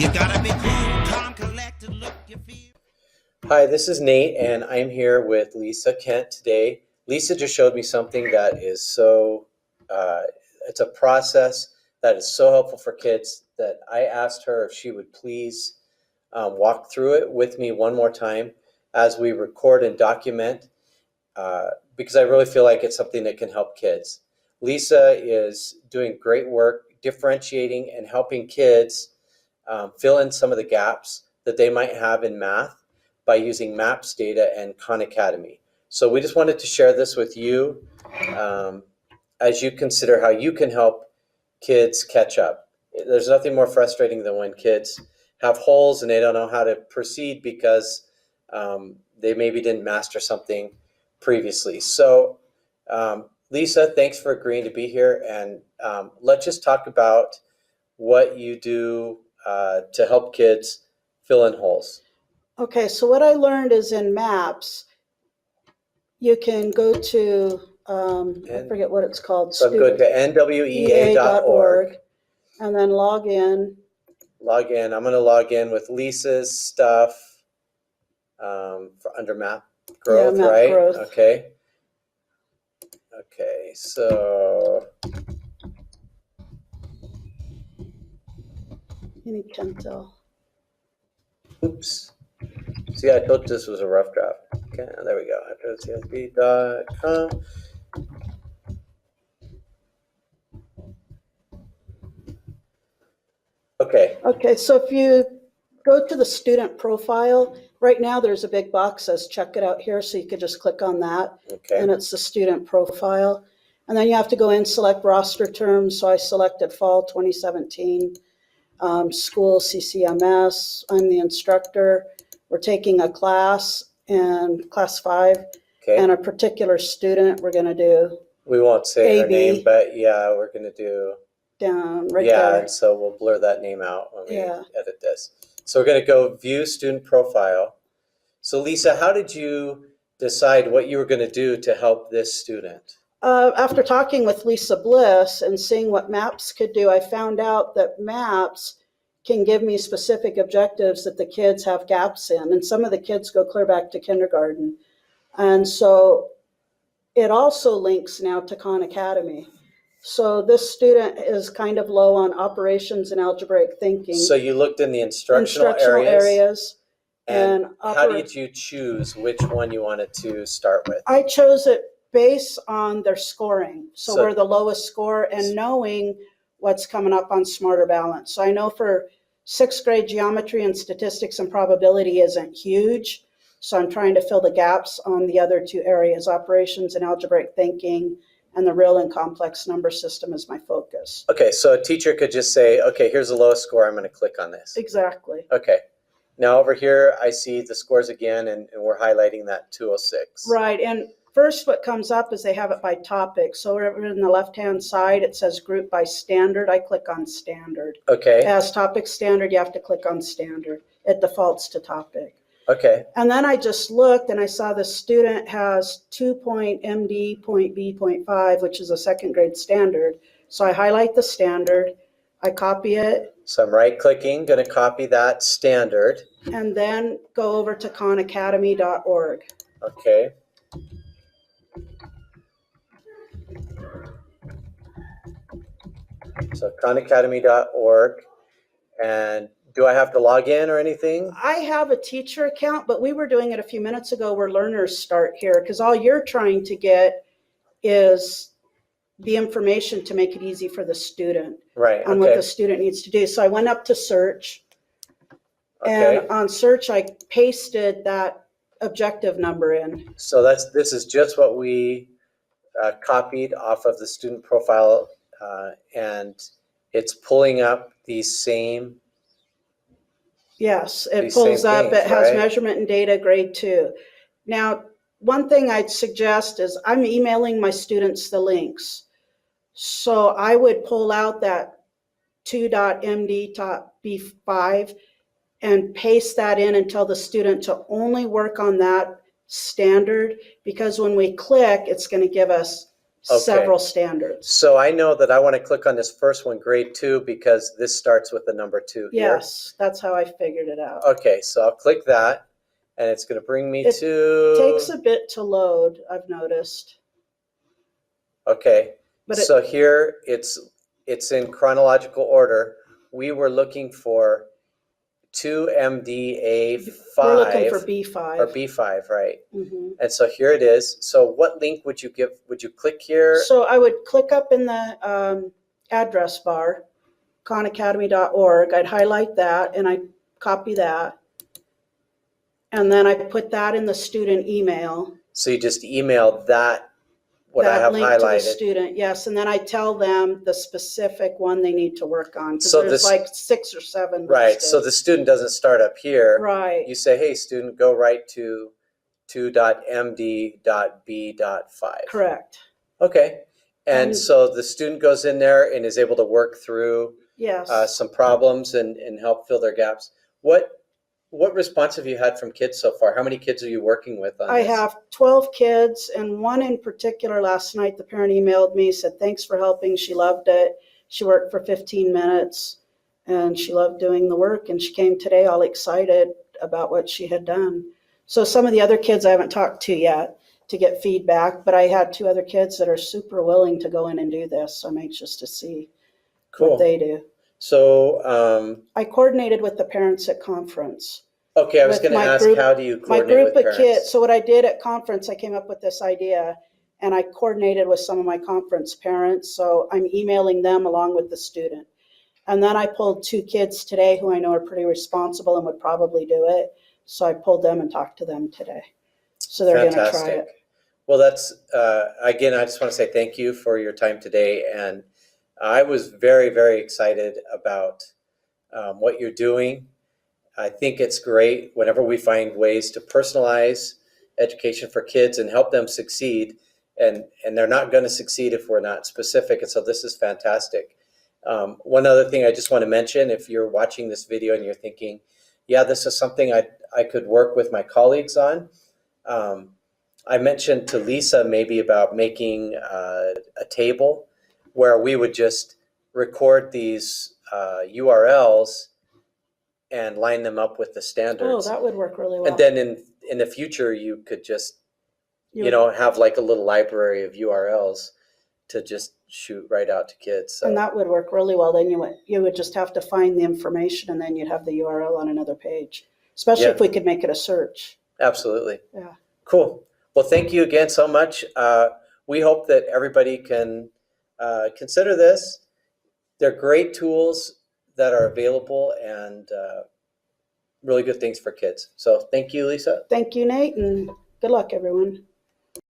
You gotta be cool, calm, collected, look, you feel. Hi, this is Nate, and I'm here with Lisa Kent today. Lisa just showed me something that is it's a process that is so helpful for kids that I asked her if she would please walk through it with me one more time as we record and document, because I really feel like it's something that can help kids. Lisa is doing great work differentiating and helping kids fill in some of the gaps that they might have in math by using MAPS data and Khan Academy. So we just wanted to share this with you as you consider how you can help kids catch up. There's nothing more frustrating than when kids have holes and they don't know how to proceed because they maybe didn't master something previously. So Lisa, thanks for agreeing to be here, and let's just talk about what you do to help kids fill in holes. Okay, so what I learned is in MAPS, you can go to, I forget what it's called. So go to nwea.org. And then log in. Log in. I'm going to log in with Lisa's stuff under map growth, map right? growth. Okay. Okay, so You can tell. oops. See, I told you this was a rough draft. Okay, there we go. CSB.com. Okay. Okay, so if you go to the student profile, right now there's a big box that says check it out here, so you could just click on that. Okay. And it's the student profile. And then you have to go in, select roster terms. So I selected fall 2017, school CCMS. I'm the instructor. We're taking a class in class 5. Okay. And a particular student, we're going to do We won't say her AB. name, but yeah, we're going to do down right yeah, there. and so we'll blur that name out when we Yeah. edit this. So we're going to go view student profile. So Lisa, how did you decide what you were going to do to help this student? After talking with Lisa Bliss and seeing what MAPS could do, I found out that MAPS can give me specific objectives that the kids have gaps in. And some of the kids go clear back to kindergarten. And so it also links now to Khan Academy. So this student is kind of low on operations and algebraic thinking. So you looked in the instructional areas. And how did you choose which one you wanted to start with? I chose it based on their scoring. So we're the lowest score and knowing what's coming up on Smarter Balance. So I know for 6th grade geometry and statistics and probability isn't huge. So I'm trying to fill the gaps on the other 2 areas, operations and algebraic thinking, and the real and complex number system is my focus. Okay, so a teacher could just say, okay, here's the lowest score, I'm going to click on this. Exactly. Okay. Now over here, I see the scores again, and we're highlighting that 206. Right, and first what comes up is they have it by topic. So over in the left-hand side, it says group by standard. I click on standard. Okay. As topic standard, you have to click on standard. It defaults to topic. Okay. And then I just looked and I saw the student has 2.MD.B.5, which is a 2nd grade standard. So I highlight the standard, I copy it. So I'm right-clicking, going to copy that standard. And then go over to KahnAcademy.org. Okay. So KahnAcademy.org. And do I have to log in or anything? I have a teacher account, but we were doing it a few minutes ago where learners start here, because all you're trying to get is the information to make it easy for the student Right. on what the student needs to do. So I went up to search, and on search, I pasted that objective number in. So this is just what we copied off of the student profile, and it's pulling up these same. Yes, it These pulls same up, things, it has right? measurement and data grade 2. Now, one thing I'd suggest is I'm emailing my students the links. So I would pull out that 2.md.b5 and paste that in and tell the student to only work on that standard, because when we click, it's going to give us several standards. So I know that I want to click on this first one, grade 2, because this starts with the number 2 here. Yes, that's how I figured it out. Okay, so I'll click that, and it's going to bring me It to. Takes a bit to load, I've noticed. Okay, But so here it's in chronological order. We were looking for 2MDA5. we're looking for or B5. B5, right? Mhm. And so here it is. So what link would you give? Would you click here? So I would click up in the address bar, khanacademy.org. I'd highlight that and I'd copy that. And then I put that in the student email. So you just email that, what I that have link to the highlighted. student, yes, and then I tell them the specific one they need to work on, because So there's this- like 6 or 7 Right, listed. so the student doesn't start up here. Right, You say, hey, student, go right to 2.md.b.5. correct, Okay, and And- so the student goes in there and is able to work through yes. some problems and help fill their gaps. What response have you had from kids so far? How many kids are you working with on I this? have 12 kids, and one in particular last night, the parent emailed me, said, thanks for helping, she loved it. She worked for 15 minutes, and she loved doing the work, and she came today all excited about what she had done. So some of the other kids I haven't talked to yet to get feedback, but I had 2 other kids that are super willing to go in and do this, so I'm anxious to see Cool. what they do. So, I coordinated with the parents at conference. okay, I was With going to my ask, group- how do you My coordinate group with of parents? kids, so what I did at conference, I came up with this idea, and I coordinated with some of my conference parents, so I'm emailing them along with the student. And then I pulled 2 kids today who I know are pretty responsible and would probably do it, so I pulled them and talked to them today. So they're gonna try Fantastic. it. Well, that's, again, I just want to say thank you for your time today. And I was very, very excited about what you're doing. I think it's great whenever we find ways to personalize education for kids and help them succeed. And they're not going to succeed if we're not specific. And so this is fantastic. One other thing I just want to mention, if you're watching this video and you're thinking, yeah, this is something I could work with my colleagues on. I mentioned to Lisa maybe about making a table where we would just record these URLs and line them up with the Oh, standards. that would work really well. And then in the future, you could just, You you know, have like a little library of URLs to just shoot right out to kids. So. And that would work really well. Then you would just have to find the information, and then you'd have the URL on another page, especially Yeah. if we could make it a search. Absolutely. Yeah. Cool. Well, thank you again so much. We hope that everybody can consider this. They're great tools that are available and really good things for kids. So thank you, Lisa. Thank you, Nate, and good luck, everyone.